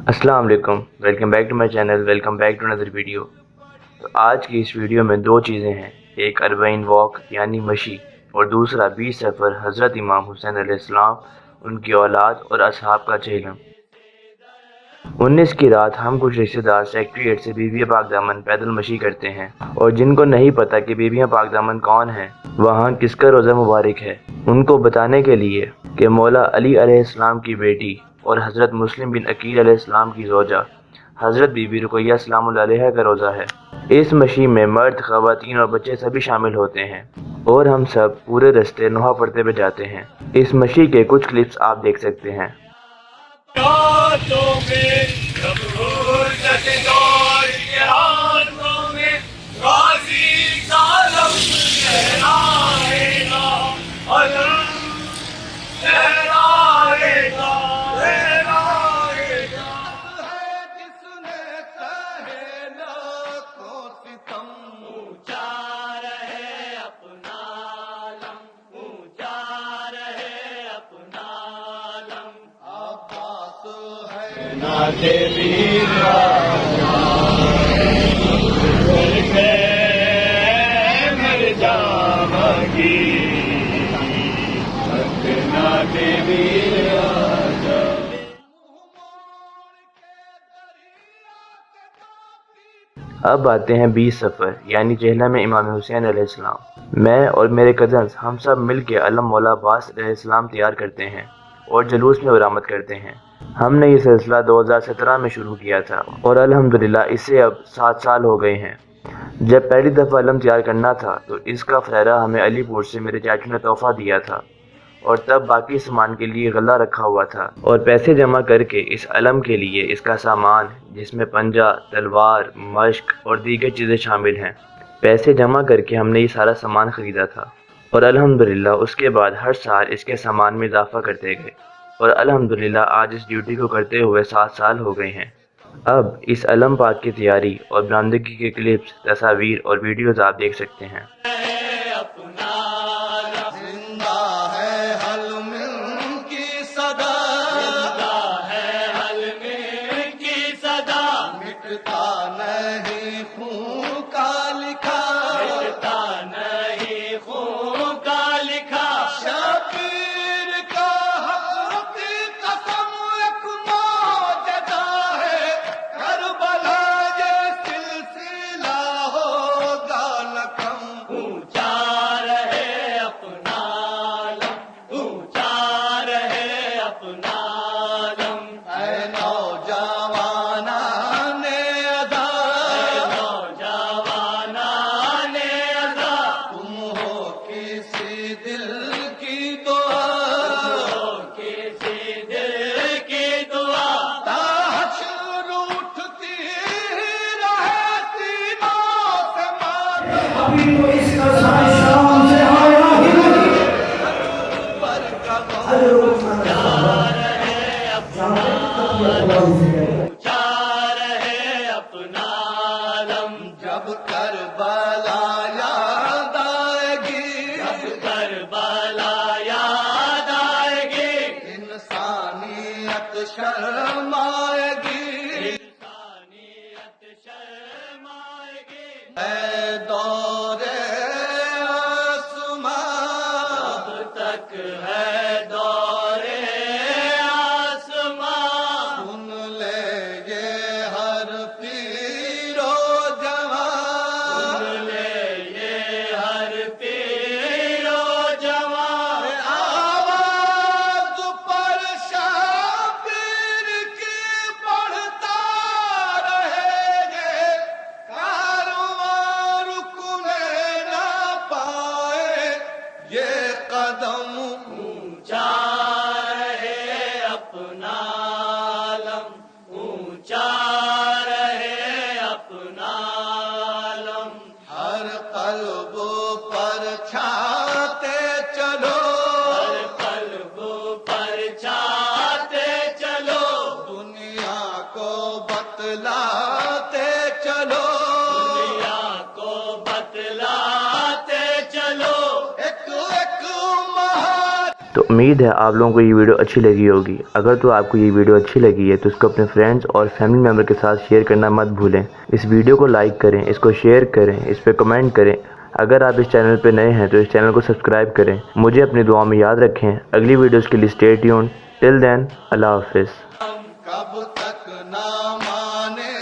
السلام علیکم، welcome back to my channel, welcome back to another video. تو آج کی اس ویڈیو میں دو چیزیں ہیں، ایک اربعین واک یعنی مشی اور دوسرا 20 سفر حضرت امام حسین علیہ السلام، ان کی اولاد اور اصحاب کا چہلم۔ 19 کی رات ہم کچھ رشتہ دار سیکٹریٹ سے بیبیاں پاک دامن پیدل مشی کرتے ہیں، اور جن کو نہیں پتا کہ بیبیاں پاک دامن کون ہیں، وہاں کس کا روزہ مبارک ہے، ان کو بتانے کے لیے کہ مولا علی علیہ السلام کی بیٹی اور حضرت مسلم بن عقیل علیہ السلام کی زوجہ حضرت بی بی رقیہ السلام علیہ کا روزہ ہے۔ اس مشی میں مرد، خواتین اور بچے سبھی شامل ہوتے ہیں، اور ہم سب پورے رستے نوحہ پڑھتے ہوئے جاتے ہیں۔ اس مشی کے کچھ کلپس آپ دیکھ سکتے ہیں۔ اب آتے ہیں 20 سفر یعنی چہلم امام حسین علیہ السلام۔ میں اور میرے کزنز ہم سب مل کے علم مولا عباس علیہ السلام تیار کرتے ہیں اور جلوس میں برآمد کرتے ہیں۔ ہم نے یہ سلسلہ 2017 میں شروع کیا تھا اور الحمدللہ اسے اب 7 سال ہو گئے ہیں۔ جب پہلی دفعہ علم تیار کرنا تھا تو اس کا فرح ہمیں علی پور سے میرے چاچو نے تحفہ دیا تھا، اور تب باقی سامان کے لیے غلہ رکھا ہوا تھا، اور پیسے جمع کر کے اس علم کے لیے اس کا سامان جس میں پنجہ، تلوار، مشق اور دیگر چیزیں شامل ہیں، پیسے جمع کر کے ہم نے یہ سارا سامان خریدا تھا، اور الحمدللہ اس کے بعد ہر سال اس کے سامان میں اضافہ کرتے گئے، اور الحمدللہ آج اس ڈیوٹی کو کرتے ہوئے 7 سال ہو گئے ہیں۔ اب اس علم پاک کی تیاری اور برآمدگی کے کلپس، تصاویر اور ویڈیوز آپ دیکھ سکتے ہیں۔ جب کربلا یاد آئے گی، جب کربلا یاد آئے گی، انسانیت شرمائے گی، انسانیت شرمائے گی۔ اے دور آسمان، اب تک ہے دور آسمان، سن لے یہ ہر پیر و جوان، سن لے یہ ہر پیر و جوان، آواز پر شبیر کی بڑھتا رہے گے، کارواں رکنے نہ پائے، یہ قدم اونچا رہے اپنا علم، اونچا رہے اپنا علم، ہر قلب پر چھاتے چلو، ہر قلب پر چھاتے چلو، دنیا کو بتلاتے چلو، دنیا کو بتلاتے چلو، ایک ایک تو امید ہے آپ لوگوں کو یہ ویڈیو اچھی لگی ہوگی۔ اگر تو آپ کو یہ ویڈیو اچھی لگی ہے تو اس کو اپنے فرینڈز اور فیملی ممبر کے ساتھ شیئر کرنا مت بھولیں۔ اس ویڈیو کو لائک کریں، اس کو شیئر کریں، اس پہ کمنٹ کریں۔ اگر آپ اس چینل پہ نئے ہیں تو اس چینل کو سبسکرائب کریں۔ مجھے اپنی دعا میں یاد رکھیں۔ اگلی ویڈیوز کے لیے اسٹے ٹیونڈ۔ ٹل دین، اللہ حافظ۔ کب تک نہ مانے